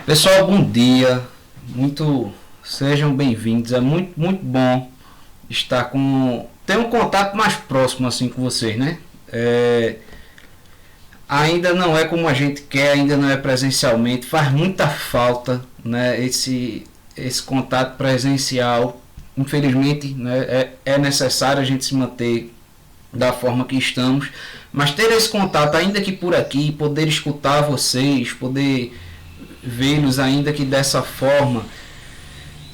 Pessoal, bom dia. Sejam bem-vindos. É muito bom estar ter um contato mais próximo assim com vocês, né? Ainda não é como a gente quer, ainda não é presencialmente. Faz muita falta, né? Esse contato presencial. Infelizmente, né? É necessário a gente se manter da forma que estamos, mas ter esse contato, ainda que por aqui, poder escutar vocês, poder vê-los ainda que dessa forma,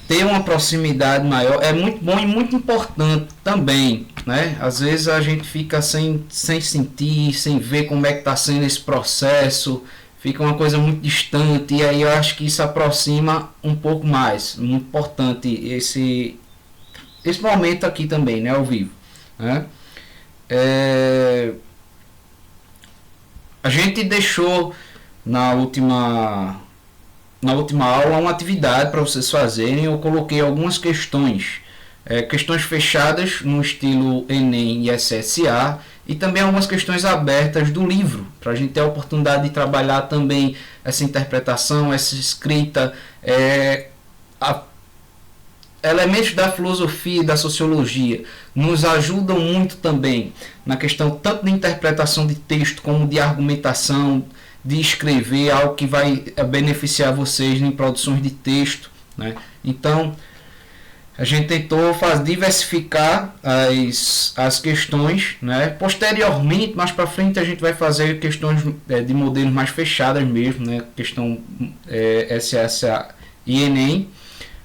ter uma proximidade maior é muito bom e muito importante também, né? Às vezes a gente fica sem sentir, sem ver como é que está sendo esse processo, fica uma coisa muito distante, e aí eu acho que isso aproxima um pouco mais. Muito importante esse momento aqui também, né, ao vivo, né? A gente deixou na última aula uma atividade para vocês fazerem. Eu coloquei algumas questões, questões fechadas no estilo Enem e SSA, e também algumas questões abertas do livro, para a gente ter a oportunidade de trabalhar também essa interpretação, essa escrita, elementos da filosofia e da sociologia nos ajudam muito também na questão tanto de interpretação de texto como de argumentação, de escrever algo que vai beneficiar vocês em produções de texto, né? Então a gente tentou diversificar as questões, né? Posteriormente, mais para frente, a gente vai fazer questões de modelos mais fechadas mesmo, né? Questão SSA e Enem.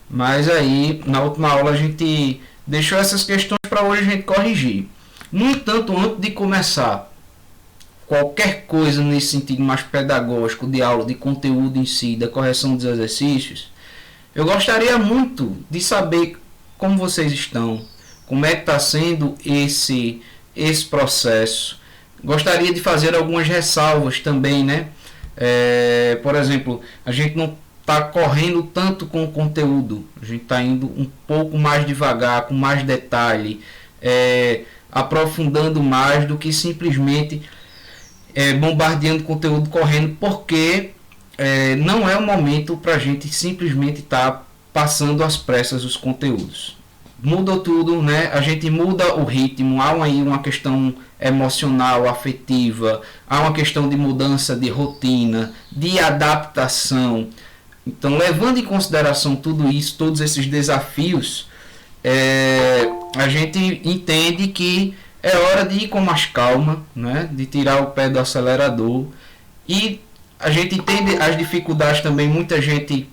Mas aí, na última aula, a gente deixou essas questões para hoje a gente corrigir. No entanto, antes de começar qualquer coisa nesse sentido mais pedagógico, de aula, de conteúdo em si, da correção dos exercícios, eu gostaria muito de saber como vocês estão, como é que está sendo esse processo. Gostaria de fazer algumas ressalvas também, né? Por exemplo, a gente não está correndo tanto com o conteúdo, a gente está indo um pouco mais devagar, com mais detalhe, aprofundando mais do que simplesmente bombardeando conteúdo correndo, porque não é o momento para a gente simplesmente estar passando às pressas os conteúdos. Mudou tudo, né? A gente muda o ritmo, há aí uma questão emocional, afetiva, há uma questão de mudança de rotina, de adaptação. Então, levando em consideração tudo isso, todos esses desafios, a gente entende que é hora de ir com mais calma, né? De tirar o pé do acelerador. E a gente entende as dificuldades também. Muita gente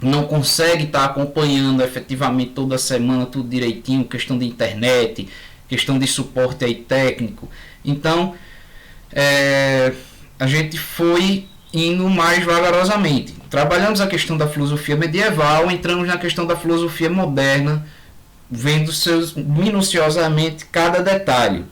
não consegue estar acompanhando efetivamente toda semana tudo direitinho, questão de internet, questão de suporte aí técnico. Então, a gente foi indo mais vagarosamente. Trabalhamos a questão da filosofia medieval, entramos na questão da filosofia moderna, vendo minuciosamente cada detalhe.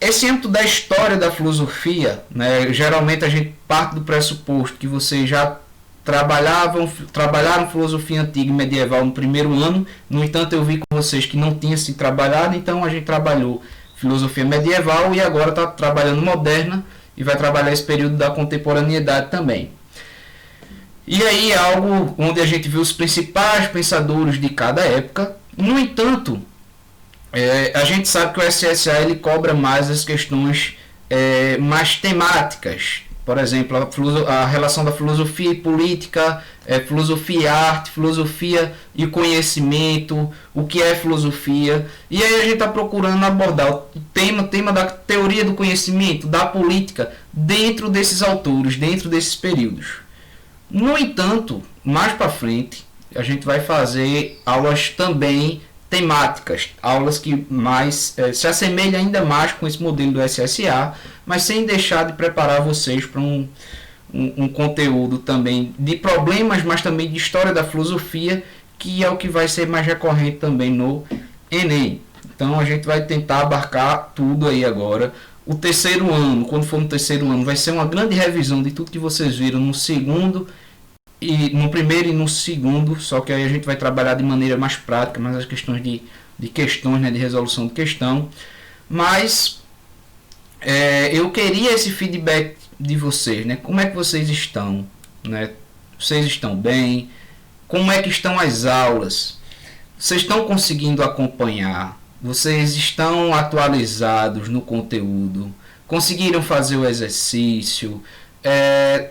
Esse âmbito da história da filosofia, né, geralmente a gente parte do pressuposto que vocês já trabalharam filosofia antiga e medieval no primeiro ano. No entanto, eu vi com vocês que não tinha se trabalhado, então a gente trabalhou filosofia medieval e agora está trabalhando moderna e vai trabalhar esse período da contemporaneidade também. E aí é algo onde a gente viu os principais pensadores de cada época. No entanto, a gente sabe que o SSA ele cobra mais as questões mais temáticas. Por exemplo, a relação da filosofia e política, filosofia e arte, filosofia e conhecimento, o que é filosofia. E aí a gente está procurando abordar o tema da teoria do conhecimento, da política, dentro desses autores, dentro desses períodos. No entanto, mais para frente, a gente vai fazer aulas também temáticas, aulas que mais se assemelham ainda mais com esse modelo do SSA, mas sem deixar de preparar vocês para um conteúdo também de problemas, mas também de história da filosofia, que é o que vai ser mais recorrente também no Enem. Então a gente vai tentar abarcar tudo aí agora. O terceiro ano, quando for no terceiro ano, vai ser uma grande revisão de tudo que vocês viram no segundo, e no primeiro e no segundo, só que aí a gente vai trabalhar de maneira mais prática, mais as questões de questões, né, de resolução de questão. Mas eu queria esse feedback de vocês, né? Como é que vocês estão? né? Vocês estão bem? Como é que estão as aulas? Vocês estão conseguindo acompanhar? Vocês estão atualizados no conteúdo? Conseguiram fazer o exercício?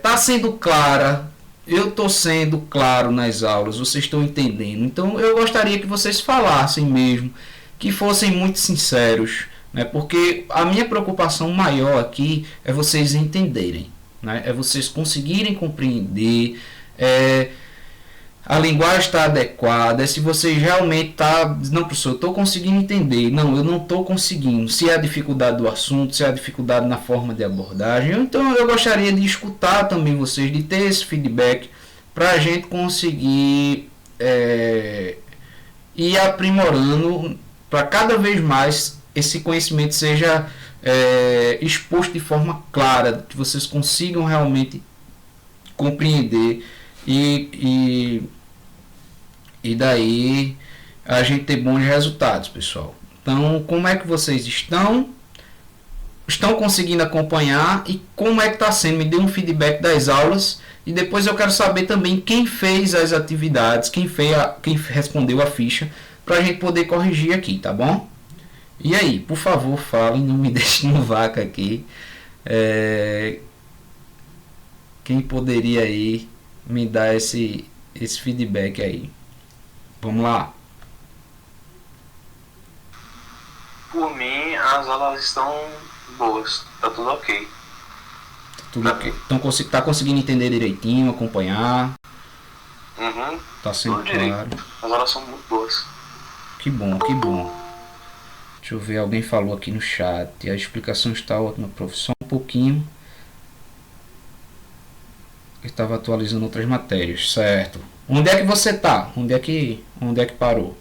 Tá sendo clara? Eu estou sendo claro nas aulas, vocês estão entendendo? Então eu gostaria que vocês falassem mesmo, que fossem muito sinceros, né? Porque a minha preocupação maior aqui é vocês entenderem, né? É vocês conseguirem compreender, a linguagem está adequada, se você realmente está... Não, professor, eu estou conseguindo entender. Não, eu não estou conseguindo. Se é a dificuldade do assunto, se é a dificuldade na forma de abordagem. Então eu gostaria de escutar também vocês, de ter esse feedback para a gente conseguir ir aprimorando, para cada vez mais esse conhecimento seja exposto de forma clara, que vocês consigam realmente compreender e daí a gente ter bons resultados, pessoal. Então, como é que vocês estão? Estão conseguindo acompanhar e como é que está sendo? Me dê um feedback das aulas e depois eu quero saber também quem fez as atividades, quem respondeu a ficha, para a gente poder corrigir aqui, tá bom? E aí, por favor, falem, não me deixem no vácuo aqui. Quem poderia aí me dar esse feedback aí? Vamos lá. Por mim, as aulas estão boas, tá tudo ok. Tudo ok. Então tá conseguindo entender direitinho, acompanhar? Uhum. Tá sendo claro. As aulas são muito boas. Que bom, que bom. Deixa eu ver, alguém falou aqui no chat. A explicação está ótima, prof. Só um pouquinho. Eu estava atualizando outras matérias, certo? Onde é que você tá? Onde é que parou?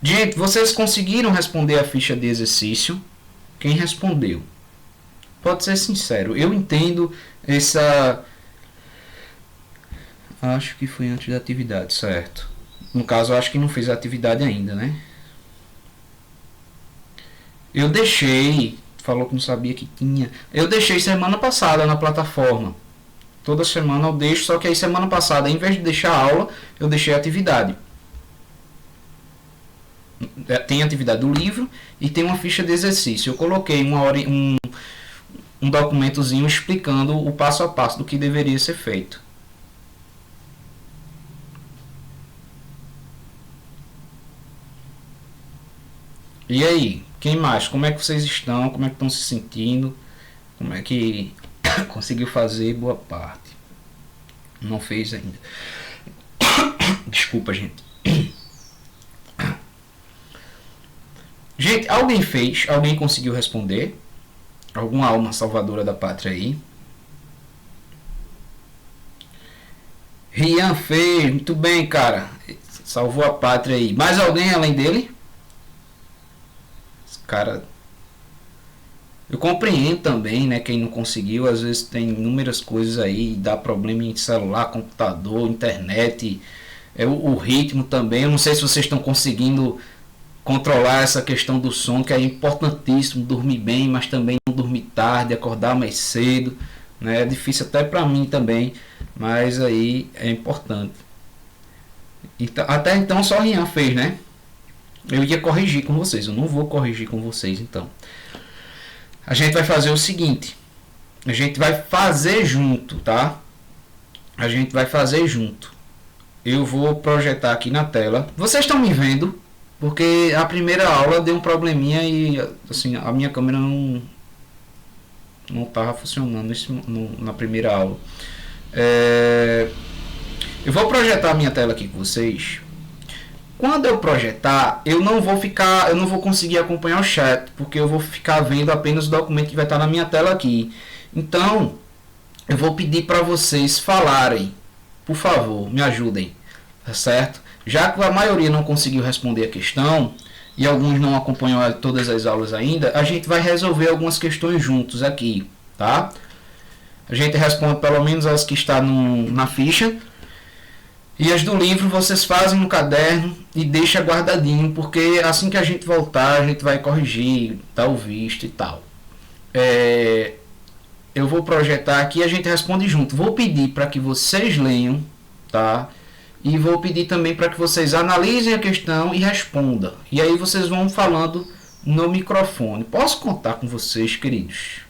Gente, vocês conseguiram responder a ficha de exercício? Quem respondeu? Pode ser sincero. Eu entendo essa... Acho que foi antes da atividade, certo? No caso, eu acho que não fez a atividade ainda, né? Eu deixei, falou que não sabia que tinha. Eu deixei semana passada na plataforma. Toda semana eu deixo, só que aí semana passada, em vez de deixar a aula, eu deixei a atividade. Tem a atividade do livro e tem uma ficha de exercício. Eu coloquei um documentozinho explicando o passo a passo do que deveria ser feito. E aí? Quem mais? Como é que vocês estão? Como é que estão se sentindo? Como é que conseguiu fazer boa parte? Não fez ainda. Desculpa, gente. Gente, alguém fez? Alguém conseguiu responder? Alguma alma salvadora da pátria aí? Rian fez. Muito bem, cara. Salvou a pátria aí. Mais alguém além dele? Cara, eu compreendo também, né, quem não conseguiu, às vezes tem inúmeras coisas aí, dá problema em celular, computador, internet, o ritmo também. Eu não sei se vocês estão conseguindo controlar essa questão do sono, que é importantíssimo, dormir bem, mas também não dormir tarde, acordar mais cedo, né? É difícil até para mim também, mas aí é importante. Então, até então só Rian fez, né? Eu ia corrigir com vocês, eu não vou corrigir com vocês, então. A gente vai fazer o seguinte, a gente vai fazer junto, tá? A gente vai fazer junto. Eu vou projetar aqui na tela. Vocês estão me vendo? Porque a primeira aula deu um probleminha e assim, a minha câmera não estava funcionando na primeira aula. Eu vou projetar a minha tela aqui com vocês. Quando eu projetar, eu não vou conseguir acompanhar o chat, porque eu vou ficar vendo apenas o documento que vai estar na minha tela aqui. Então, eu vou pedir para vocês falarem. Por favor, me ajudem, tá certo? Já que a maioria não conseguiu responder a questão e alguns não acompanham todas as aulas ainda, a gente vai resolver algumas questões juntos aqui, tá? A gente responde pelo menos as que estão na ficha. E as do livro vocês fazem no caderno e deixa guardadinho, porque assim que a gente voltar, a gente vai corrigir, dar o visto e tal. É, eu vou projetar aqui e a gente responde junto. Vou pedir para que vocês leiam, tá? E vou pedir também para que vocês analisem a questão e respondam. E aí vocês vão falando no microfone. Posso contar com vocês, queridos?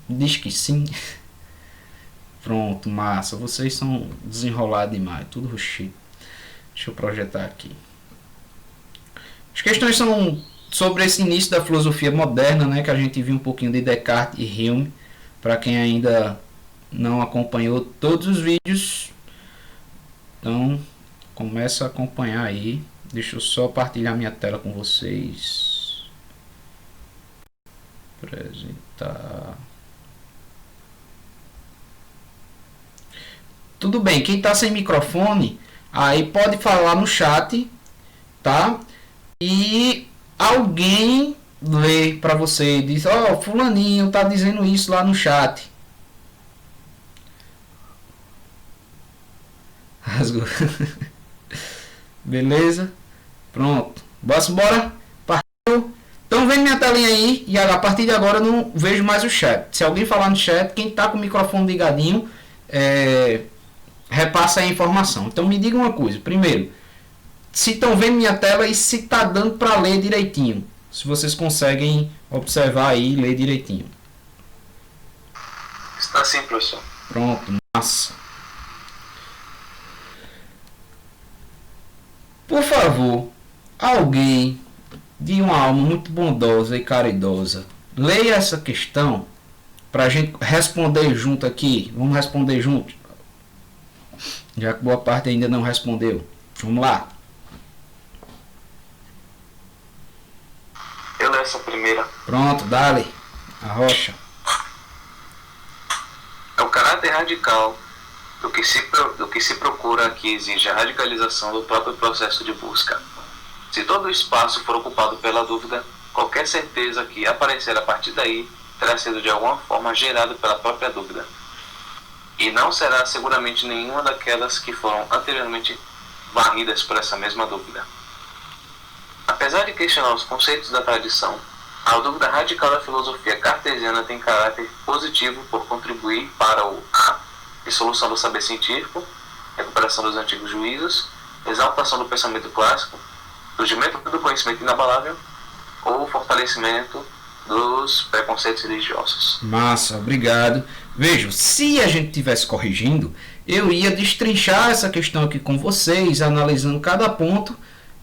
Diz que sim. Pronto, massa. Vocês são desenrolados demais. Tudo roxinho. Deixa eu projetar aqui. As questões são sobre esse início da filosofia moderna, né? Que a gente viu um pouquinho de Descartes e Hume. Para quem ainda não acompanhou todos os vídeos. Então, começa a acompanhar aí. Deixa eu só partilhar minha tela com vocês. Apresentar. Tudo bem, quem está sem microfone, aí pode falar no chat, tá? E alguém lê para você, diz, ó, fulaninho tá dizendo isso lá no chat. Rasgou. Beleza? Pronto. Bora? Partiu? Então vem minha telinha aí e a partir de agora eu não vejo mais o chat. Se alguém falar no chat, quem tá com o microfone ligadinho, repassa a informação. Então me diga uma coisa. Primeiro, se estão vendo minha tela e se tá dando para ler direitinho. Se vocês conseguem observar aí e ler direitinho. Está sim, professor. Pronto, massa. Por favor, alguém de uma alma muito bondosa e caridosa, leia essa questão para a gente responder junto aqui. Vamos responder junto, já que boa parte ainda não respondeu. Vamos lá. Eu leio essa primeira. Pronto, dale. Arrocha. É o caráter radical do que se procura que exige a radicalização do próprio processo de busca. Se todo o espaço for ocupado pela dúvida, qualquer certeza que aparecer a partir daí terá sido de alguma forma gerado pela própria dúvida. E não será seguramente nenhuma daquelas que foram anteriormente varridas por essa mesma dúvida. Apesar de questionar os conceitos da tradição, a dúvida radical da filosofia cartesiana tem caráter positivo por contribuir para o A, dissolução do saber científico, recuperação dos antigos juízos, exaltação do pensamento clássico, surgimento do conhecimento inabalável ou fortalecimento dos preconceitos religiosos. Massa, obrigado. Veja, se a gente estivesse corrigindo, eu ia destrinchar essa questão aqui com vocês, analisando cada ponto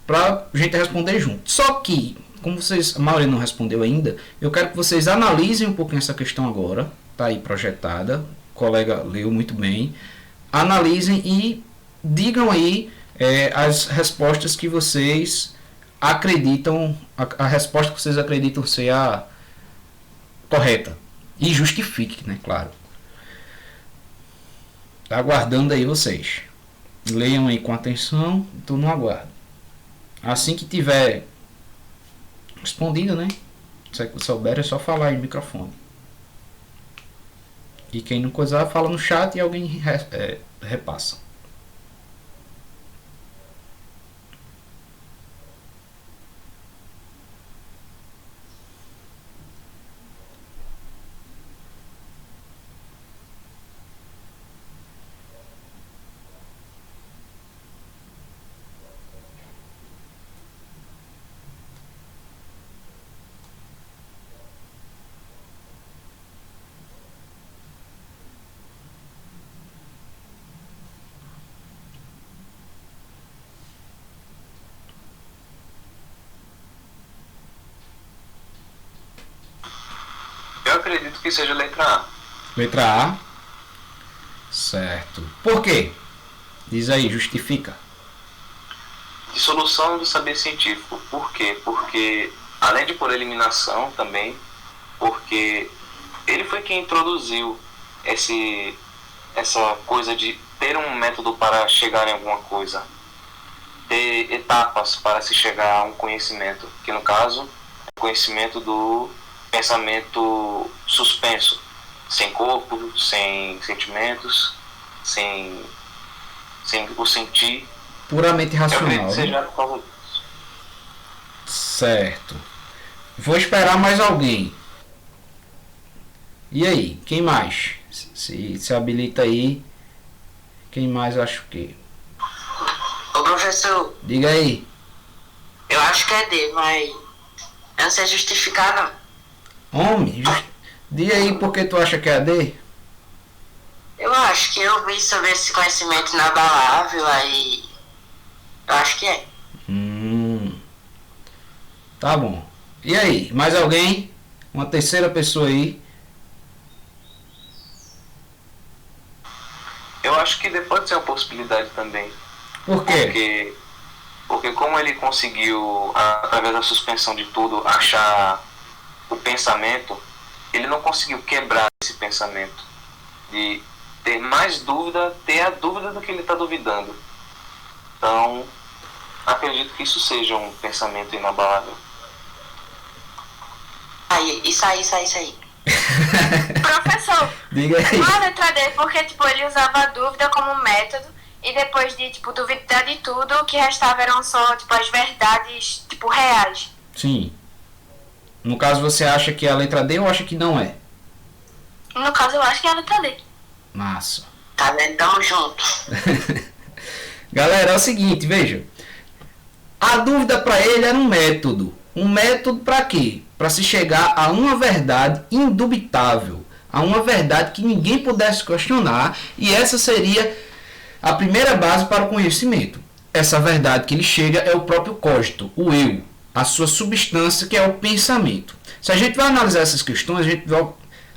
para a gente responder junto. Só que, como vocês, a maioria não respondeu ainda, eu quero que vocês analisem um pouquinho essa questão agora. Está aí projetada, o colega leu muito bem. Analisem e digam aí as respostas que vocês acreditam, a resposta que vocês acreditam ser a correta. E justifique, né, claro. Tá aguardando aí vocês. Leiam aí com atenção, estou no aguardo. Assim que tiver respondido, né? Se souber é só falar aí no microfone. E quem não coisar, fala no chat e alguém repassa. Eu acredito que seja a letra A. Letra A. Certo. Por quê? Diz aí, justifica. Dissolução do saber científico. Por quê? Porque, além de por eliminação também, porque ele foi quem introduziu essa coisa de ter um método para chegar em alguma coisa, ter etapas para se chegar a um conhecimento, que no caso é o conhecimento do pensamento suspenso, sem corpo, sem sentimentos, sem o sentir. Puramente Eu acredito racional. que Né? seja por causa disso. Certo. Vou esperar mais alguém. E aí, quem mais? Se habilita aí. Quem mais acha o quê? Ô professor, Diga aí. eu acho que é D, mas eu não sei justificar não. Homem, diga aí por que tu acha que é AD? Eu acho que eu vi sobre esse conhecimento inabalável, aí eu acho que é. Tá bom. E aí, mais alguém? Uma terceira pessoa aí? Eu acho que pode ser uma possibilidade também. Por quê? Porque como ele conseguiu, através da suspensão de tudo, achar o pensamento, ele não conseguiu quebrar esse pensamento. De ter mais dúvida, ter a dúvida do que ele está duvidando. Então, acredito que isso seja um pensamento inabalável. Aí, isso aí. Professor, Diga aí. a letra D, porque tipo, ele usava a dúvida como método e depois de tipo, duvidar de tudo, o que restava eram só tipo, as verdades tipo, reais. Sim. No caso, você acha que é a letra D ou acha que não é? No caso, eu acho que é a letra D. Massa. Tá vendo? Tamo junto. Galera, é o seguinte, veja. A dúvida para ele era um método. Um método para quê? Para se chegar a uma verdade indubitável. A uma verdade que ninguém pudesse questionar. E essa seria a primeira base para o conhecimento. Essa verdade que ele chega é o próprio cogito, o eu. A sua substância, que é o pensamento. Se a gente vai analisar essas questões, a gente vai,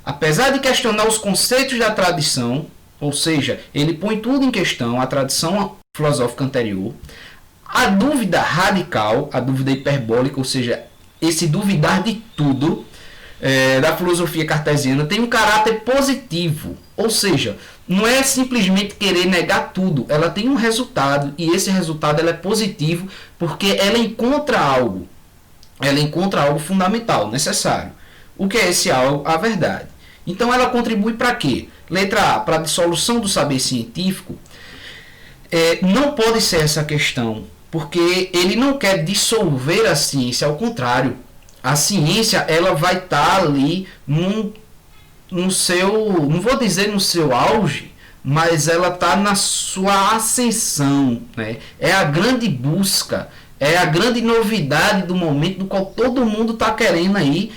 apesar de questionar os conceitos da tradição, ou seja, ele põe tudo em questão, a tradição filosófica anterior, a dúvida radical, a dúvida hiperbólica, ou seja, esse duvidar de tudo da filosofia cartesiana tem um caráter positivo, ou seja, não é simplesmente querer negar tudo, ela tem um resultado e esse resultado ela é positivo porque ela encontra algo fundamental, necessário. O que é esse algo? A verdade. Então ela contribui para quê? Letra A, para a dissolução do saber científico. Não pode ser essa questão, porque ele não quer dissolver a ciência, ao contrário. A ciência ela vai estar ali no seu, não vou dizer no seu auge, mas ela está na sua ascensão. Né? É a grande busca, é a grande novidade do momento no qual todo mundo está querendo aí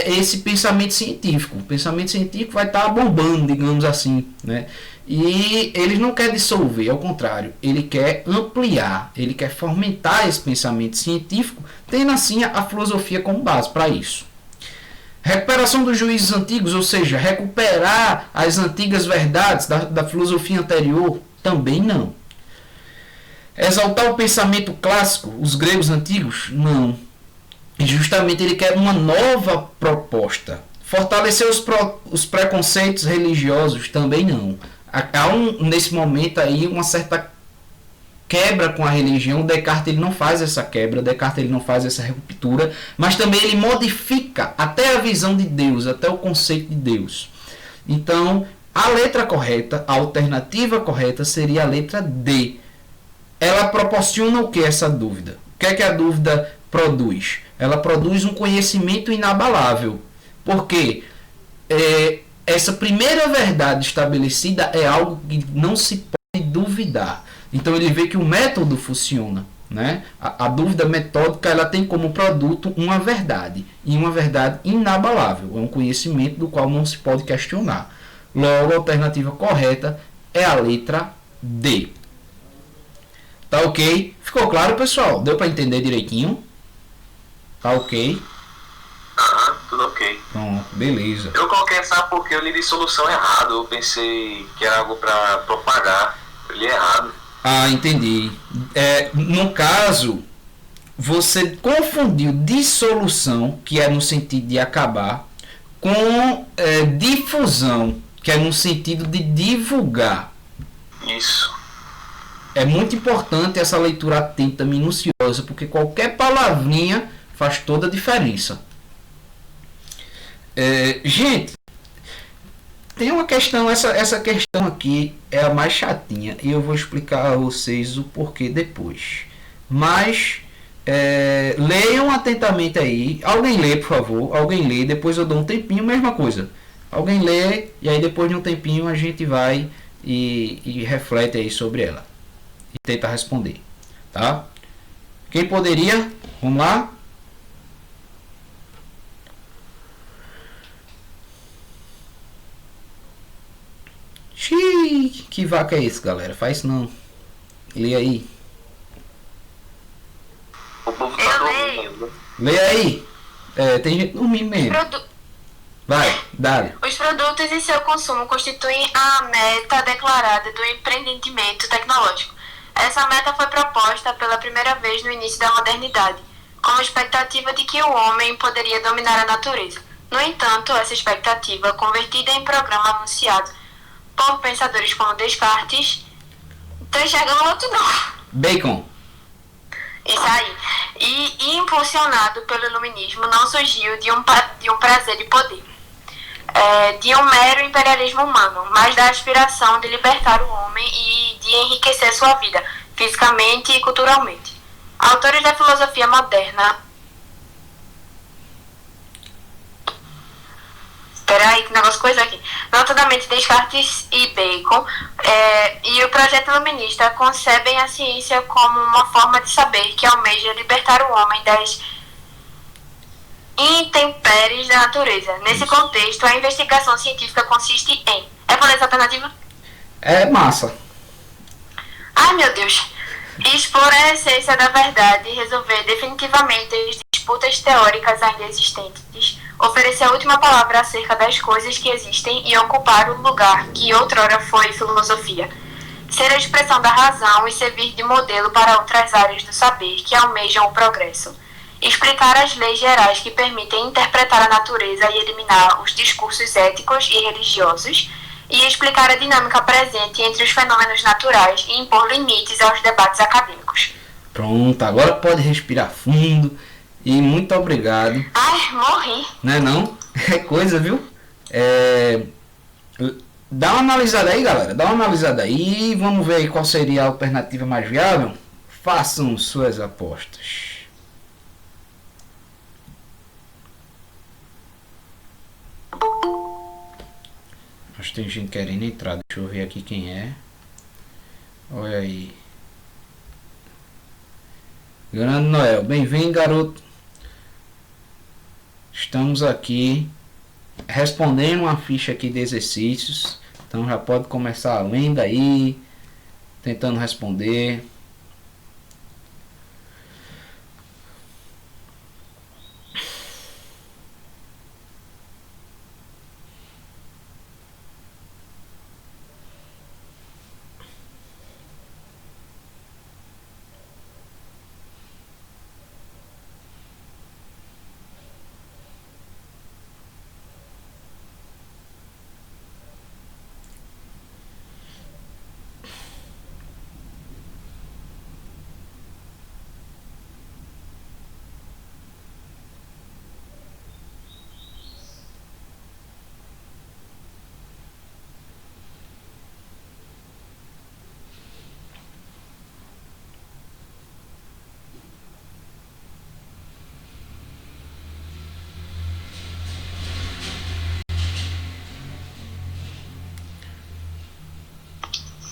esse pensamento científico. O pensamento científico vai estar bombando, digamos assim, né? E ele não quer dissolver, ao contrário, ele quer ampliar, ele quer fomentar esse pensamento científico, tendo assim a filosofia como base para isso. Recuperação dos juízes antigos, ou seja, recuperar as antigas verdades da filosofia anterior, também não. Exaltar o pensamento clássico, os gregos antigos, não. E justamente ele quer uma nova proposta. Fortalecer os preconceitos religiosos, também não. Há nesse momento aí uma certa quebra com a religião. Descartes ele não faz essa quebra, Descartes ele não faz essa ruptura, mas também ele modifica até a visão de Deus, até o conceito de Deus. Então, a letra correta, a alternativa correta seria a letra D. Ela proporciona o que essa dúvida? O que é que a dúvida produz? Ela produz um conhecimento inabalável. Porque essa primeira verdade estabelecida é algo que não se pode duvidar. Então ele vê que o método funciona. Né? A dúvida metódica ela tem como produto uma verdade. E uma verdade inabalável. É um conhecimento do qual não se pode questionar. Logo, a alternativa correta é a letra D. Tá ok? Ficou claro, pessoal? Deu para entender direitinho? Tá ok? Aham, tudo ok. Pronto, beleza. Eu coloquei essa porque eu li de solução errado. Eu pensei que era algo para propagar. Eu li errado. Ah, entendi. No caso, você confundiu dissolução, que é no sentido de acabar, com difusão, que é no sentido de divulgar. Isso. É muito importante essa leitura atenta, minuciosa, porque qualquer palavrinha faz toda a diferença. Gente, Tem uma questão, essa questão aqui é a mais chatinha e eu vou explicar a vocês o porquê depois. Mas leiam atentamente aí. Alguém lê, por favor. Alguém lê, depois eu dou um tempinho, mesma coisa. Alguém lê e aí depois de um tempinho a gente vai e reflete aí sobre ela. E tenta responder. Tá? Quem poderia? Vamos lá? Xiii, que vaca é isso, galera? Faz isso não. Lê aí. O povo tá Eu leio. dormindo. Lê aí. Tem gente dormindo mesmo. Vai, dale. Os produtos e seu consumo constituem a meta declarada do empreendimento tecnológico. Essa meta foi proposta pela primeira vez no início da modernidade, com a expectativa de que o homem poderia dominar a natureza. No entanto, essa expectativa, convertida em programa anunciado por pensadores como Descartes, tô enxergando outro não. Bacon. Isso aí. E impulsionado pelo iluminismo, não surgiu de um prazer de poder, de um mero imperialismo humano, mas da aspiração de libertar o homem e de enriquecer sua vida, fisicamente e culturalmente. Autores da filosofia moderna... Peraí, que negócio coisa aqui. Notadamente Descartes e Bacon e o projeto iluminista concebem a ciência como uma forma de saber que almeja libertar o homem das intempéries da natureza. Nesse contexto, a investigação científica consiste em... É por essa alternativa? É massa. Ai, meu Deus. Expor a essência da verdade e resolver definitivamente as disputas teóricas ainda existentes, oferecer a última palavra acerca das coisas que existem e ocupar o lugar que outrora foi filosofia. Ser a expressão da razão e servir de modelo para outras áreas do saber que almejam o progresso. Explicar as leis gerais que permitem interpretar a natureza e eliminar os discursos éticos e religiosos, e explicar a dinâmica presente entre os fenômenos naturais e impor limites aos debates acadêmicos. Pronto, agora pode respirar fundo. E muito obrigado. Ai, morri. Não é não? É coisa, viu? Dá uma analisada aí, galera. Dá uma analisada aí. Vamos ver aí qual seria a alternativa mais viável. Façam suas apostas. Acho que tem gente querendo entrar. Deixa eu ver aqui quem é. Olha aí. Grande Noel. Bem-vindo, garoto. Estamos aqui respondendo uma ficha aqui de exercícios. Então já pode começar lendo aí, tentando responder.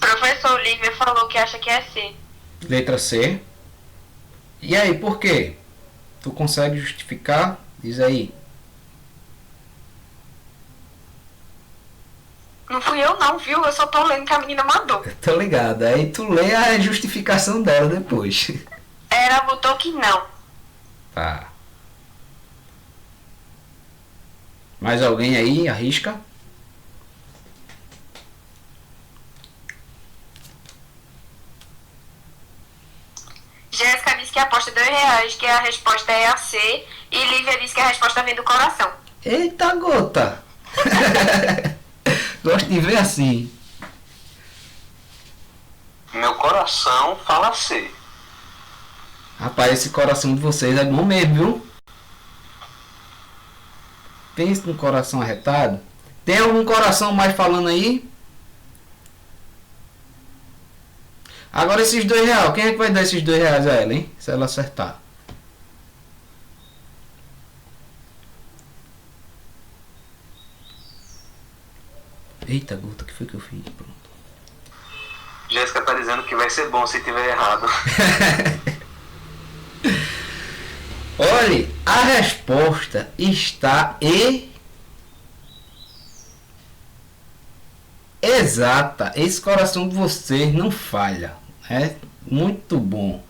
Professor Olivia falou que acha que é C. Letra C. E aí, por quê? Tu consegue justificar? Diz aí. Não fui eu não, viu? Eu só tô lendo que a menina mandou. Tô ligado. Aí tu lê a justificação dela depois. Ela botou que não. Tá. Mais alguém aí? Arrisca? Jéssica disse que aposta R$2, que a resposta é a C. E Lívia disse que a resposta vem do coração. Eita gota! Gosto de ver assim. Meu coração fala C. Rapaz, esse coração de vocês é bom mesmo, viu? Pensa num coração arretado. Tem algum coração mais falando aí? Agora esses R$2, quem é que vai dar esses R$2 a ela, hein? Se ela acertar. Eita, gota, o que foi que eu fiz? Pronto. Jéssica tá dizendo que vai ser bom se tiver errado. Olhe, a resposta está exata. Esse coração de vocês não falha. É muito bom.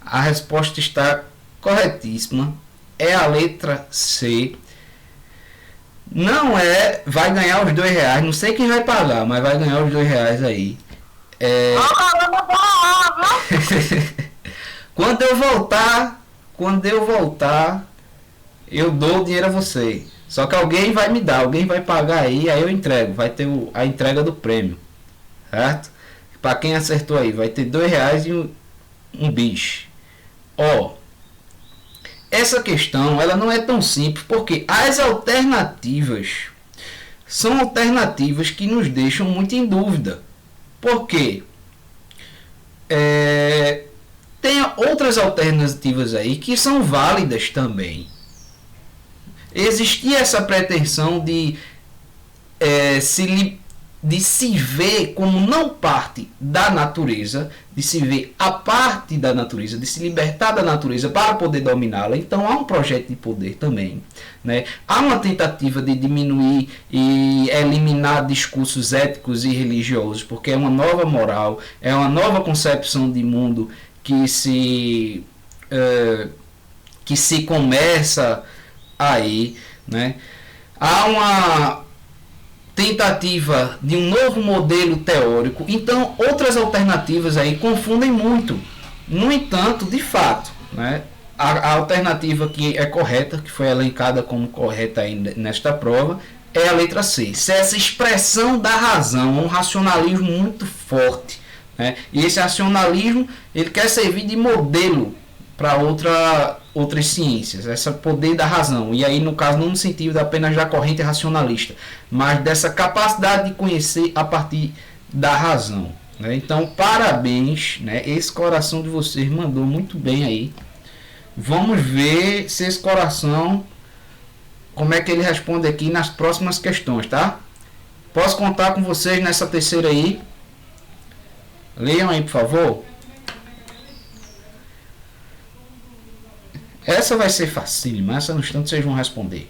A resposta está corretíssima. É a letra C. Não é, vai ganhar os R$2. Não sei quem vai pagar, mas vai ganhar os R$2 aí. Quando eu voltar, eu dou o dinheiro a você. Só que alguém vai me dar, alguém vai pagar aí eu entrego. Vai ter a entrega do prêmio, certo? Para quem acertou aí, vai ter R$2 e um bicho. Ó, essa questão ela não é tão simples, porque as alternativas são alternativas que nos deixam muito em dúvida. Por quê? Tem outras alternativas aí que são válidas também. Existia essa pretensão de se ver como não parte da natureza, de se ver a parte da natureza, de se libertar da natureza para poder dominá-la. Então há um projeto de poder também, né? Há uma tentativa de diminuir e eliminar discursos éticos e religiosos, porque é uma nova moral, é uma nova concepção de mundo que se começa aí, né? Há uma tentativa de um novo modelo teórico. Então outras alternativas aí confundem muito. No entanto, de fato, né, a alternativa que é correta, que foi elencada como correta aí nesta prova, é a letra C. Se essa expressão da razão, um racionalismo muito forte, né? E esse racionalismo ele quer servir de modelo para outras ciências, esse poder da razão. E aí, no caso, não no sentido apenas da corrente racionalista, mas dessa capacidade de conhecer a partir da razão, né? Então, parabéns, né? Esse coração de vocês mandou muito bem aí. Vamos ver se esse coração, como é que ele responde aqui nas próximas questões, tá? Posso contar com vocês nessa terceira aí? Leiam aí, por favor. Essa vai ser fácil, mas essa no instante vocês vão responder.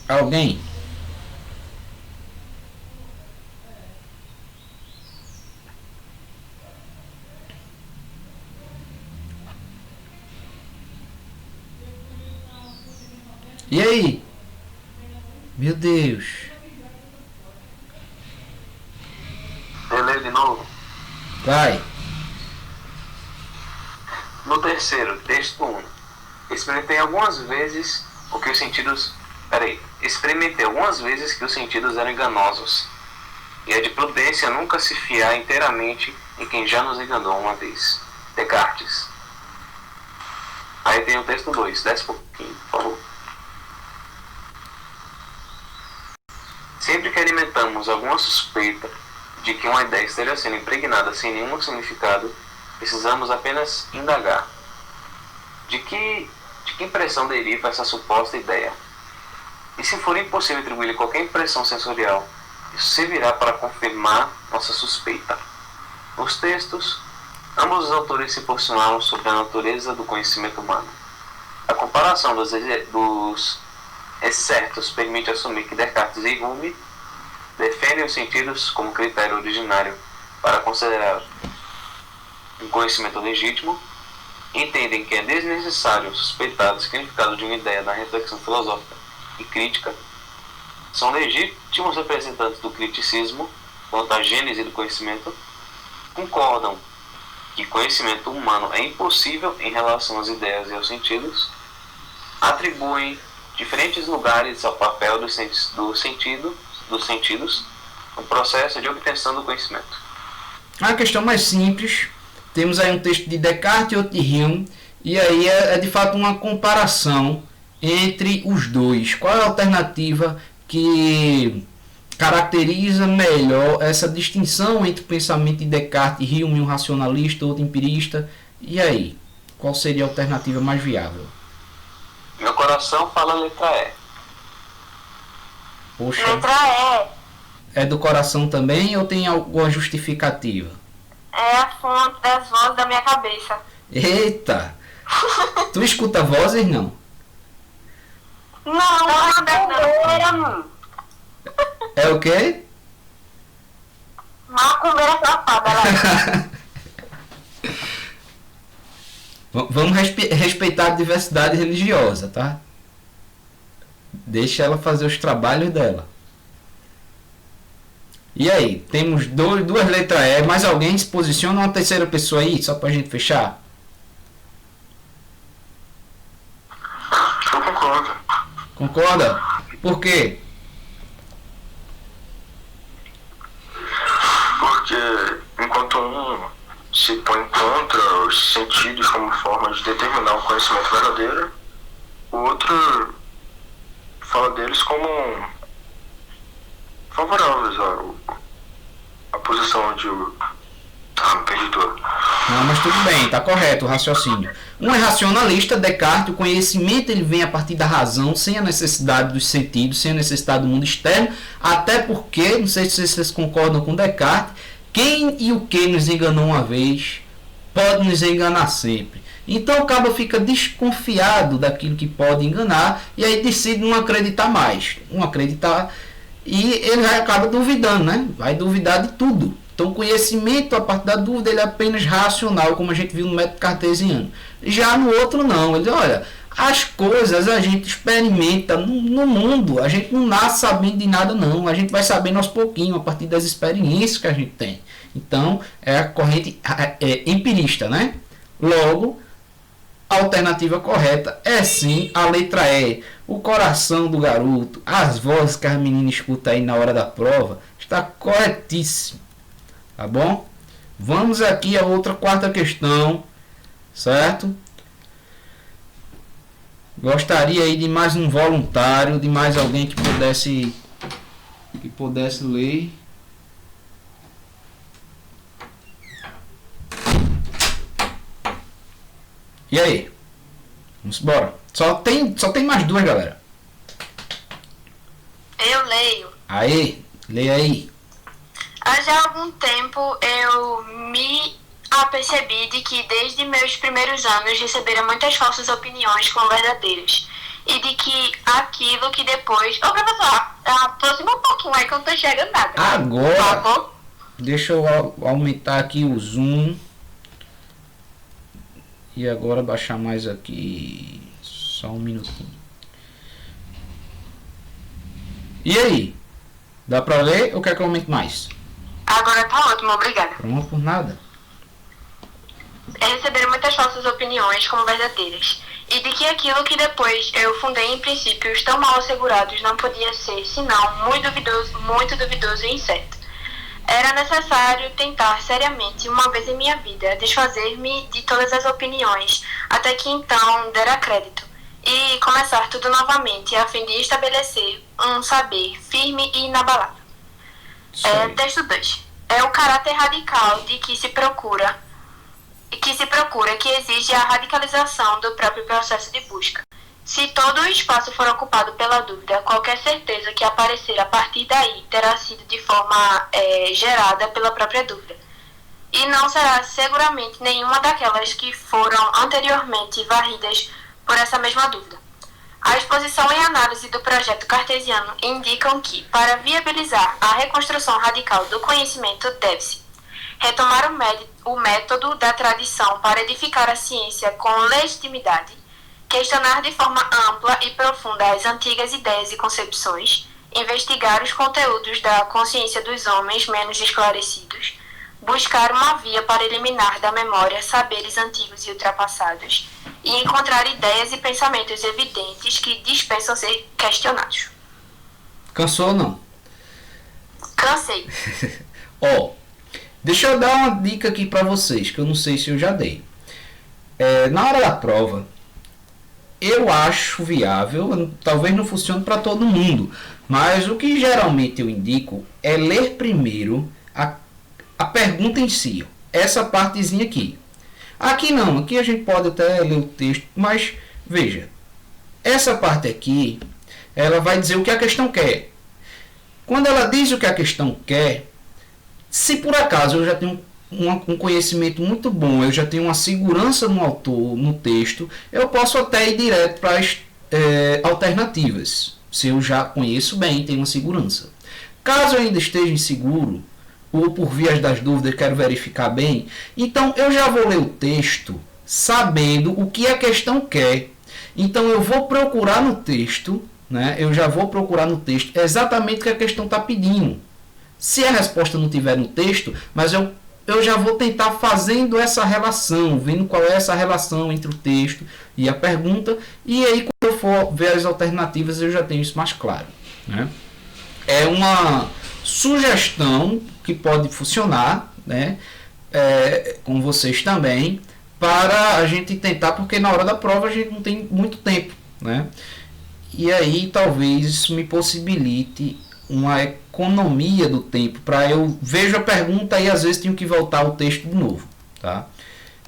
Alguém? E aí? Meu Deus. Eu leio de novo. Vai. No terceiro, texto 1. Experimentei algumas vezes que os sentidos eram enganosos. E é de prudência nunca se fiar inteiramente em quem já nos enganou uma vez. Descartes. Aí tem o texto 2. Desce um pouquinho, por favor. Sempre que alimentamos alguma suspeita de que uma ideia esteja sendo impregnada sem nenhum significado, precisamos apenas indagar. De que impressão deriva essa suposta ideia? E se for impossível atribuir-lhe qualquer impressão sensorial, isso servirá para confirmar nossa suspeita. Nos textos, ambos os autores se posicionaram sobre a natureza do conhecimento humano. A comparação dos excertos permite assumir que Descartes e Hume defendem os sentidos como critério originário para considerar um conhecimento legítimo, entendem que é desnecessário suspeitar do significado de uma ideia na reflexão filosófica e crítica, são legítimos representantes do criticismo quanto à gênese do conhecimento, concordam que conhecimento humano é impossível em relação às ideias e aos sentidos, atribuem diferentes lugares ao papel dos sentidos no processo de obtenção do conhecimento. A questão mais simples, temos aí um texto de Descartes e outro de Hume, e aí é de fato uma comparação entre os dois? Qual é a alternativa que caracteriza melhor essa distinção entre o pensamento de Descartes e Hume, um racionalista, outro empirista? E aí, qual seria a alternativa mais viável? Meu coração fala a letra E. Poxa, Letra E é do coração também ou tem alguma justificativa? é a fonte das vozes da minha cabeça. Eita! Tu escuta vozes, não? Não. É o quê? Macumbeira safada, ela. Vamos respeitar a diversidade religiosa, tá? Deixa ela fazer os trabalhos dela. E aí, temos duas letras E, mais alguém se posiciona uma terceira pessoa aí, só pra gente fechar? Eu concordo. Concorda? Por quê? Porque enquanto um se põe contra os sentidos como forma de determinar o conhecimento verdadeiro, o outro fala deles como favoráveis à posição de perdidor. Não, mas tudo bem, tá correto o raciocínio. Um é racionalista, Descartes, o conhecimento ele vem a partir da razão, sem a necessidade dos sentidos, sem a necessidade do mundo externo, até porque, não sei se vocês concordam com Descartes, quem e o que nos enganou uma vez, pode nos enganar sempre. Então o cabo fica desconfiado daquilo que pode enganar, e aí decide não acreditar mais, não acreditar, e ele acaba duvidando, né? Vai duvidar de tudo. Então, o conhecimento, a partir da dúvida, ele é apenas racional, como a gente viu no método cartesiano. Já no outro, não. Ele, olha, as coisas a gente experimenta no mundo. A gente não nasce sabendo de nada, não. A gente vai sabendo aos pouquinhos, a partir das experiências que a gente tem. Então, é a corrente empirista, né? Logo, a alternativa correta é sim a letra E. O coração do garoto, as vozes que as meninas escutam aí na hora da prova, está corretíssimo. Tá bom? Vamos aqui a outra quarta questão, certo? Gostaria aí de mais um voluntário, de mais alguém que pudesse ler. E aí? Vamos embora. Só tem mais duas, galera. Eu leio. Aí, leia aí. Há já algum tempo eu me apercebi de que desde meus primeiros anos recebera muitas falsas opiniões como verdadeiras. E de que aquilo que depois... Ô, professor, aproxima um pouquinho aí que eu não tô enxergando nada. Agora, Por favor. deixa eu aumentar aqui o zoom. E agora baixar mais aqui. Só um minutinho. E aí? Dá pra ler ou quer que eu aumente mais? Agora tá ótimo, obrigada. Pronto, por nada. Receberam muitas falsas opiniões como verdadeiras, e de que aquilo que depois eu fundei em princípios tão mal assegurados não podia ser senão muito duvidoso e incerto. Era necessário tentar seriamente, uma vez em minha vida, desfazer-me de todas as opiniões, até que então dera crédito, e começar tudo novamente, a fim de estabelecer um saber firme e inabalável. Texto 2. É o caráter radical de que se procura que exige a radicalização do próprio processo de busca. Se todo o espaço for ocupado pela dúvida, qualquer certeza que aparecer a partir daí terá sido de forma gerada pela própria dúvida. E não será seguramente nenhuma daquelas que foram anteriormente varridas por essa mesma dúvida. A exposição e análise do projeto cartesiano indicam que, para viabilizar a reconstrução radical do conhecimento, deve-se retomar o método da tradição para edificar a ciência com legitimidade, questionar de forma ampla e profunda as antigas ideias e concepções, investigar os conteúdos da consciência dos homens menos esclarecidos, buscar uma via para eliminar da memória saberes antigos e ultrapassados, e encontrar ideias e pensamentos evidentes que dispensam ser questionados. Cansou ou não? Cansei. Ó, deixa eu dar uma dica aqui pra vocês, que eu não sei se eu já dei. Na hora da prova, eu acho viável, talvez não funcione para todo mundo, mas o que geralmente eu indico é ler primeiro a pergunta em si, essa partezinha aqui. Aqui não, aqui a gente pode até ler o texto, mas veja, essa parte aqui, ela vai dizer o que a questão quer. Quando ela diz o que a questão quer, se por acaso eu já tenho um conhecimento muito bom, eu já tenho uma segurança no autor, no texto, eu posso até ir direto para as alternativas, se eu já conheço bem, tenho uma segurança. Caso eu ainda esteja inseguro, ou por vias das dúvidas quero verificar bem, então eu já vou ler o texto sabendo o que a questão quer. Então eu vou procurar no texto, né? Eu já vou procurar no texto exatamente o que a questão está pedindo. Se a resposta não tiver no texto, mas eu já vou tentar fazendo essa relação, vendo qual é essa relação entre o texto e a pergunta, e aí quando eu for ver as alternativas eu já tenho isso mais claro, né? É uma sugestão que pode funcionar, né? Com vocês também, para a gente tentar, porque na hora da prova a gente não tem muito tempo, né? E aí talvez isso me possibilite uma economia do tempo, para eu vejo a pergunta e às vezes tenho que voltar ao texto de novo, tá?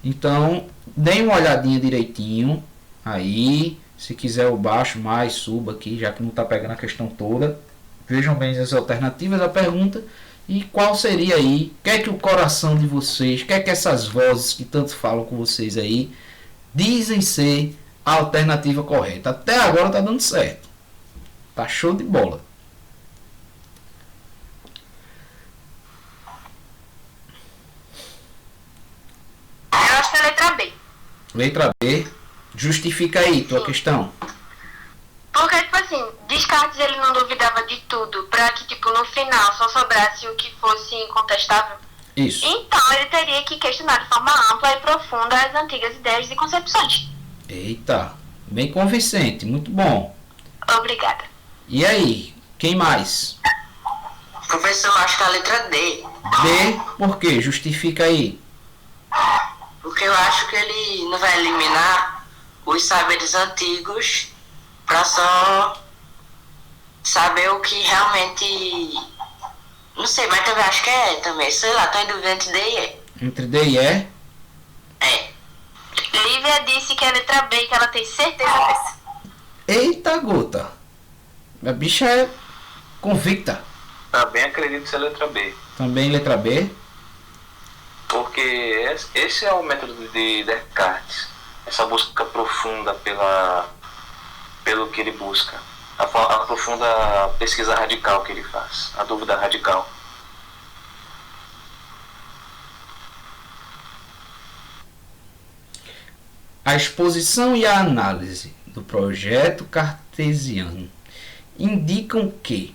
Então, deem uma olhadinha direitinho aí, se quiser eu baixo mais, suba aqui, já que não está pegando a questão toda. Vejam bem as alternativas da pergunta e qual seria aí, o que é que o coração de vocês, o que é que essas vozes que tanto falam com vocês aí dizem ser a alternativa correta. Até agora tá dando certo, tá show de bola. Eu acho que é a letra B. Letra B, justifica aí tua questão. Porque, tipo assim, Descartes ele não duvidava de tudo, pra que, tipo, no final só sobrasse o que fosse incontestável. Isso. Então, ele teria que questionar de forma ampla e profunda as antigas ideias e concepções. Eita, bem convincente, muito bom. Obrigada. E aí, quem mais? Professor, eu acho que é a letra D. D, por quê? Justifica aí. Porque eu acho que ele não vai eliminar os saberes antigos para só saber o que realmente... Não sei, mas também acho que é também. Sei lá, tô em dúvida entre D e E. Entre D e E? É. Lívia disse que é a letra B, que ela tem certeza dessa. Eita gota. A bicha é convicta. Também acredito ser a letra B. Também letra B. Porque esse é o método de Descartes. Essa busca profunda pelo que ele busca. A profunda pesquisa radical que ele faz. A dúvida radical. A exposição e a análise do projeto cartesiano indicam que,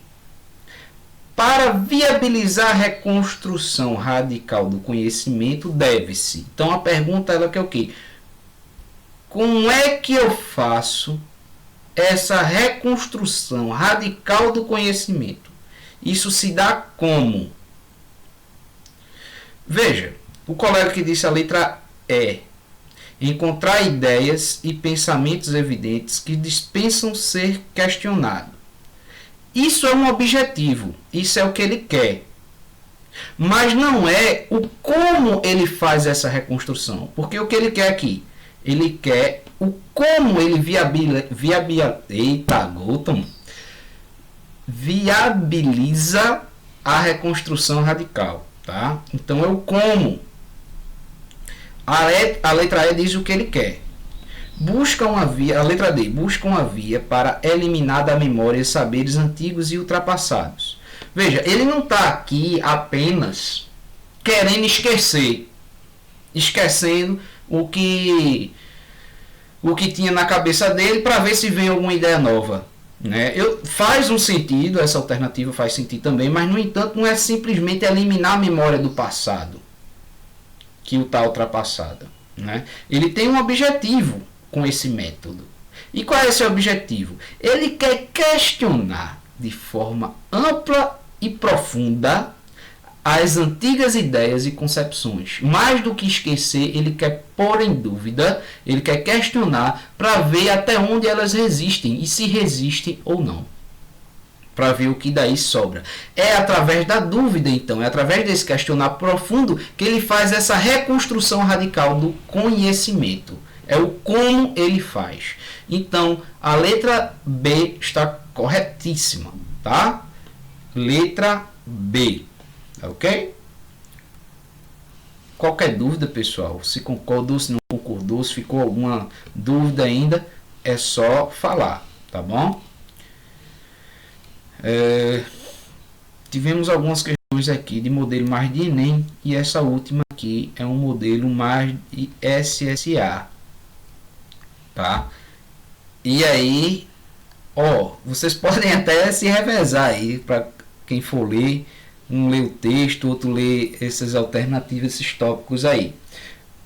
para viabilizar a reconstrução radical do conhecimento, deve-se. Então a pergunta ela que é o quê? Como é que eu faço essa reconstrução radical do conhecimento? Isso se dá como? Veja, o colega que disse a letra E. Encontrar ideias e pensamentos evidentes que dispensam ser questionados. Isso é um objetivo, isso é o que ele quer. Mas não é o como ele faz essa reconstrução. Porque o que ele quer aqui? Ele quer o como ele viabiliza a reconstrução radical. Tá? Então é o como. A letra E diz o que ele quer. Busca uma via, a letra D, busca uma via para eliminar da memória saberes antigos e ultrapassados. Veja, ele não está aqui apenas querendo esquecendo o que tinha na cabeça dele para ver se vem alguma ideia nova. Né? Faz um sentido, essa alternativa faz sentido também, mas no entanto não é simplesmente eliminar a memória do passado que o está ultrapassada. Né? Ele tem um objetivo com esse método. E qual é esse objetivo? Ele quer questionar de forma ampla e profunda as antigas ideias e concepções. Mais do que esquecer, ele quer pôr em dúvida, ele quer questionar para ver até onde elas resistem e se resistem ou não. Para ver o que daí sobra. É através da dúvida, então, é através desse questionar profundo que ele faz essa reconstrução radical do conhecimento. É o como ele faz. Então, a letra B está corretíssima, tá? Letra B. Ok? Qualquer dúvida, pessoal, se concordou, se não concordou, se ficou alguma dúvida ainda, é só falar, tá bom? Tivemos algumas questões aqui de modelo mais de Enem e essa última aqui é um modelo mais de SSA, tá? E aí, vocês podem até se revezar aí para quem for ler. Um lê o texto, outro lê essas alternativas, esses tópicos aí.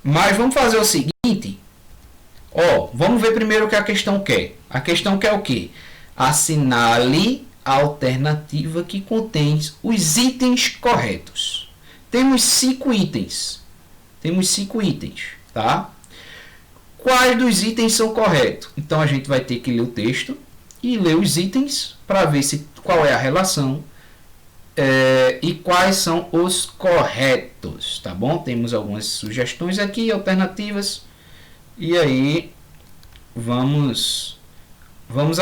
Mas vamos fazer o seguinte. Vamos ver primeiro o que a questão quer. A questão quer o quê? Assinale a alternativa que contém os itens corretos. Temos 5 itens. Tá? Quais dos itens são corretos? Então a gente vai ter que ler o texto e ler os itens para ver qual é a relação. E quais são os corretos, tá bom? Temos algumas sugestões aqui, alternativas. E aí, vamos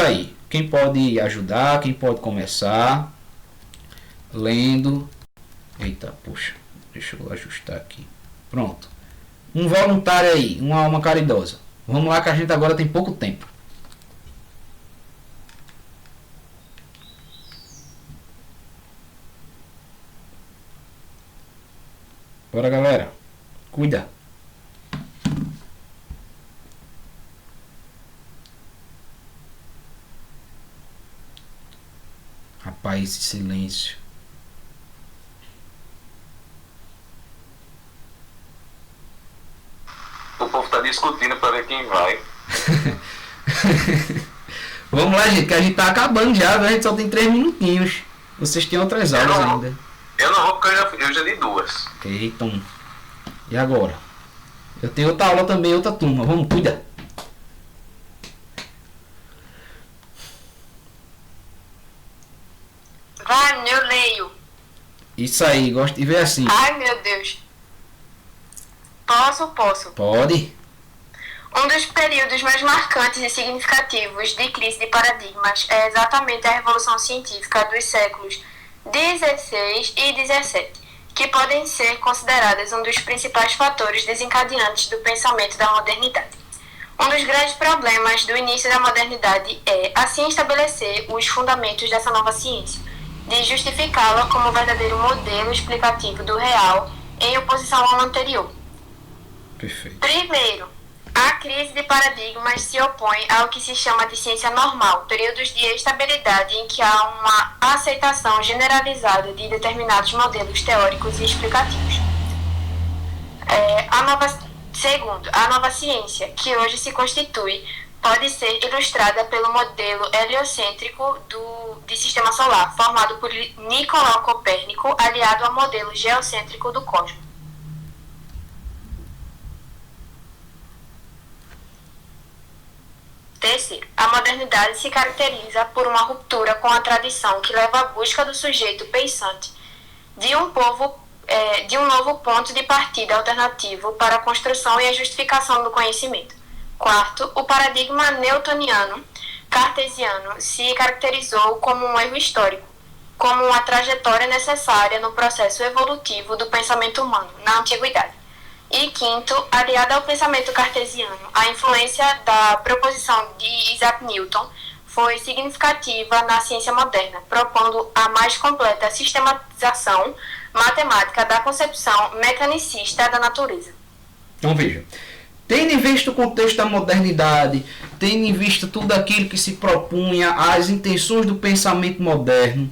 aí. Quem pode ajudar? Quem pode começar? Lendo. Eita, poxa. Deixa eu ajustar aqui. Pronto. Um voluntário aí, uma alma caridosa. Vamos lá que a gente agora tem pouco tempo. Bora, galera. Cuida. Rapaz, esse silêncio. O povo tá discutindo para ver quem vai. Vamos lá, gente, que a gente tá acabando já, a gente só tem 3 minutinhos. Vocês têm outras aulas ainda. Eu não vou porque eu já dei 2. Eita. E agora? Eu tenho outra aula também, outra turma. Vamos, cuida. Vai, eu leio. Isso aí, gosto de ver assim. Ai, meu Deus. Posso. Pode. Um dos períodos mais marcantes e significativos de crise de paradigmas é exatamente a revolução científica dos séculos 16 e 17, que podem ser consideradas um dos principais fatores desencadeantes do pensamento da modernidade. Um dos grandes problemas do início da modernidade é, assim, estabelecer os fundamentos dessa nova ciência, de justificá-la como verdadeiro modelo explicativo do real em oposição ao anterior. Perfeito. Primeiro, a crise de paradigmas se opõe ao que se chama de ciência normal, períodos de estabilidade em que há uma aceitação generalizada de determinados modelos teóricos e explicativos. Segundo, a nova ciência, que hoje se constitui, pode ser ilustrada pelo modelo heliocêntrico de sistema solar, formado por Nicolau Copérnico, aliado ao modelo geocêntrico do cosmos. Terceiro, a modernidade se caracteriza por uma ruptura com a tradição que leva à busca do sujeito pensante de um novo ponto de partida alternativo para a construção e a justificação do conhecimento. Quarto, o paradigma newtoniano cartesiano se caracterizou como um erro histórico, como uma trajetória necessária no processo evolutivo do pensamento humano na antiguidade. E quinto, aliada ao pensamento cartesiano, a influência da proposição de Isaac Newton foi significativa na ciência moderna, propondo a mais completa sistematização matemática da concepção mecanicista da natureza. Então veja, tendo em vista o contexto da modernidade, tendo em vista tudo aquilo que se propunha, as intenções do pensamento moderno,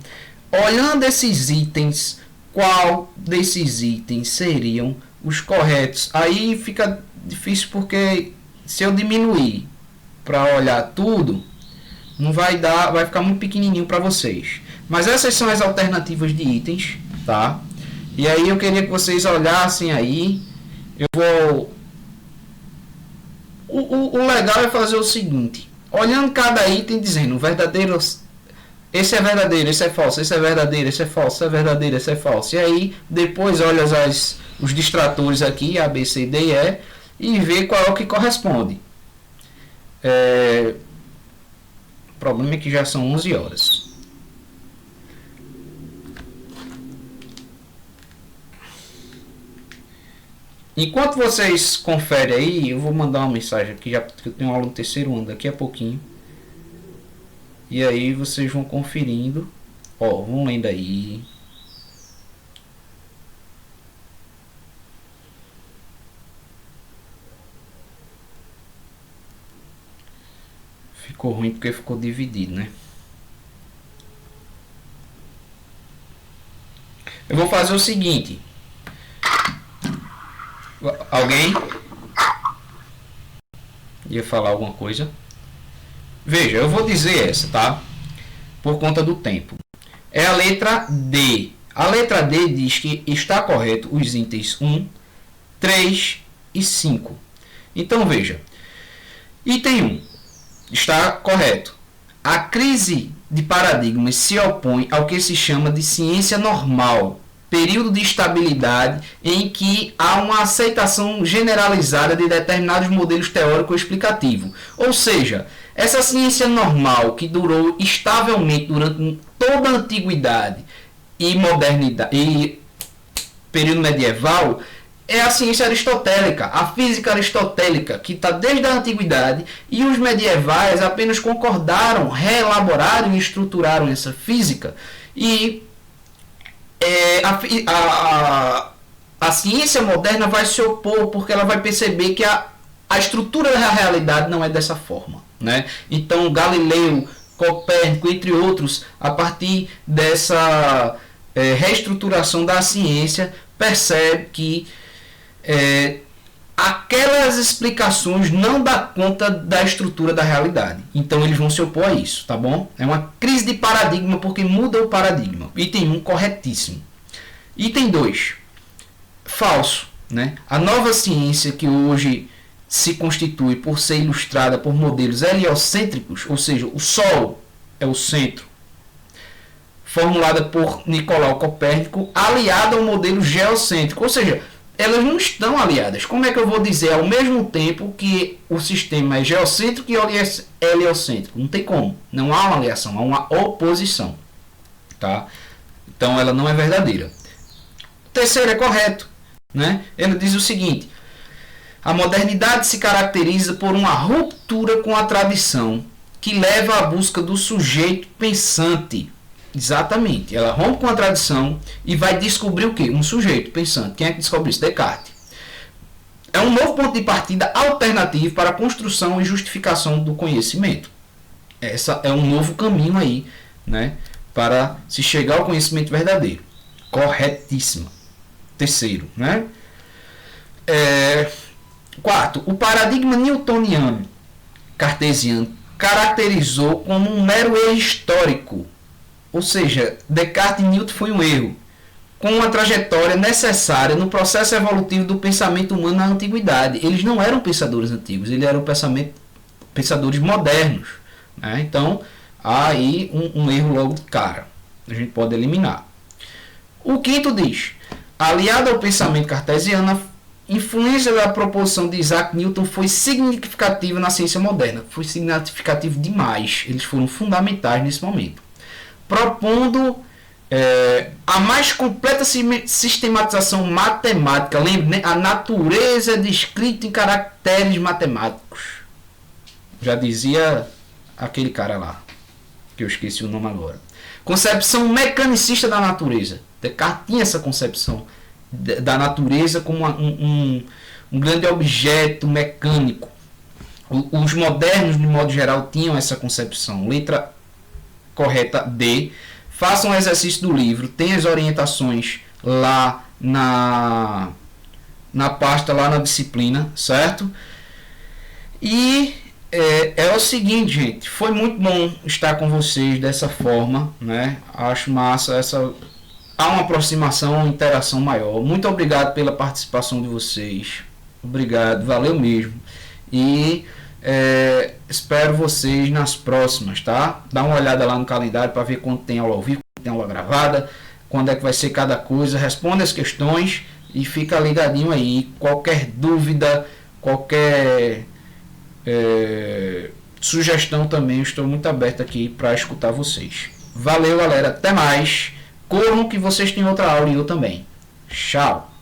olhando esses itens, qual desses itens seriam os corretos? Aí fica difícil porque se eu diminuir para olhar tudo, não vai dar, vai ficar muito pequenininho para vocês. Mas essas são as alternativas de itens, tá? E aí eu queria que vocês olhassem aí. Eu vou... O legal é fazer o seguinte. Olhando cada item, dizendo verdadeiro... Esse é verdadeiro, esse é falso, esse é verdadeiro, esse é falso, esse é verdadeiro, esse é falso. E aí, depois olha os distratores aqui, A, B, C, D e E, e vê qual é o que corresponde. O problema é que já são 11 horas. Enquanto vocês conferem aí, eu vou mandar uma mensagem aqui, já porque eu tenho aula no terceiro ano daqui a pouquinho. E aí vocês vão conferindo. Ó, vão lendo aí. Ficou ruim porque ficou dividido, né? Eu vou fazer o seguinte. Alguém ia falar alguma coisa? Veja, eu vou dizer essa, tá? Por conta do tempo. É a letra D. A letra D diz que está correto os itens 1, 3 e 5. Então veja. Item 1 está correto. A crise de paradigmas se opõe ao que se chama de ciência normal, período de estabilidade em que há uma aceitação generalizada de determinados modelos teórico-explicativos. Ou seja, essa ciência normal que durou estavelmente durante toda a antiguidade e modernidade e período medieval é a ciência aristotélica, a física aristotélica, que está desde a antiguidade, e os medievais apenas concordaram, reelaboraram e estruturaram essa física. E a ciência moderna vai se opor porque ela vai perceber que a estrutura da realidade não é dessa forma, né? Então Galileu, Copérnico, entre outros, a partir dessa reestruturação da ciência, percebe que aquelas explicações não dão conta da estrutura da realidade. Então eles vão se opor a isso, tá bom? É uma crise de paradigma porque muda o paradigma. Item 1, corretíssimo. Item 2, falso, né? A nova ciência que hoje se constitui por ser ilustrada por modelos heliocêntricos, ou seja, o Sol é o centro, formulada por Nicolau Copérnico, aliada ao modelo geocêntrico, ou seja, elas não estão aliadas. Como é que eu vou dizer ao mesmo tempo que o sistema é geocêntrico e heliocêntrico? Não tem como. Não há uma aliação, há uma oposição. Tá? Então ela não é verdadeira. O terceiro é correto, né? Ele diz o seguinte: a modernidade se caracteriza por uma ruptura com a tradição que leva à busca do sujeito pensante. Exatamente, ela rompe com a tradição e vai descobrir o quê? Um sujeito pensante. Quem é que descobre isso? Descartes. É um novo ponto de partida alternativo para a construção e justificação do conhecimento. Essa é um novo caminho aí, né, para se chegar ao conhecimento verdadeiro. Corretíssima. Terceiro, né? Quarto, o paradigma newtoniano cartesiano caracterizou como um mero erro histórico. Ou seja, Descartes e Newton foi um erro, com uma trajetória necessária no processo evolutivo do pensamento humano na antiguidade. Eles não eram pensadores antigos, eles eram pensadores modernos, né? Então, há aí um erro logo de cara. A gente pode eliminar. O quinto diz: aliado ao pensamento cartesiano, a influência da proposição de Isaac Newton foi significativa na ciência moderna. Foi significativo demais. Eles foram fundamentais nesse momento, propondo a mais completa sistematização matemática. Lembre, né? A natureza descrita em caracteres matemáticos. Já dizia aquele cara lá, que eu esqueci o nome agora. Concepção mecanicista da natureza. Descartes tinha essa concepção da natureza como um grande objeto mecânico. Os modernos, de modo geral, tinham essa concepção. Letra correta D. Façam um exercício do livro, tem as orientações lá na pasta, lá na disciplina, certo? E é o seguinte, gente, foi muito bom estar com vocês dessa forma, né? Acho massa há uma aproximação, uma interação maior. Muito obrigado pela participação de vocês. Obrigado, valeu mesmo. E espero vocês nas próximas, tá? Dá uma olhada lá no calendário para ver quando tem aula ao vivo, quando tem aula gravada, quando é que vai ser cada coisa. Responde as questões e fica ligadinho aí. Qualquer dúvida, qualquer sugestão também, eu estou muito aberto aqui para escutar vocês. Valeu, galera. Até mais. Corram que vocês têm outra aula e eu também. Tchau.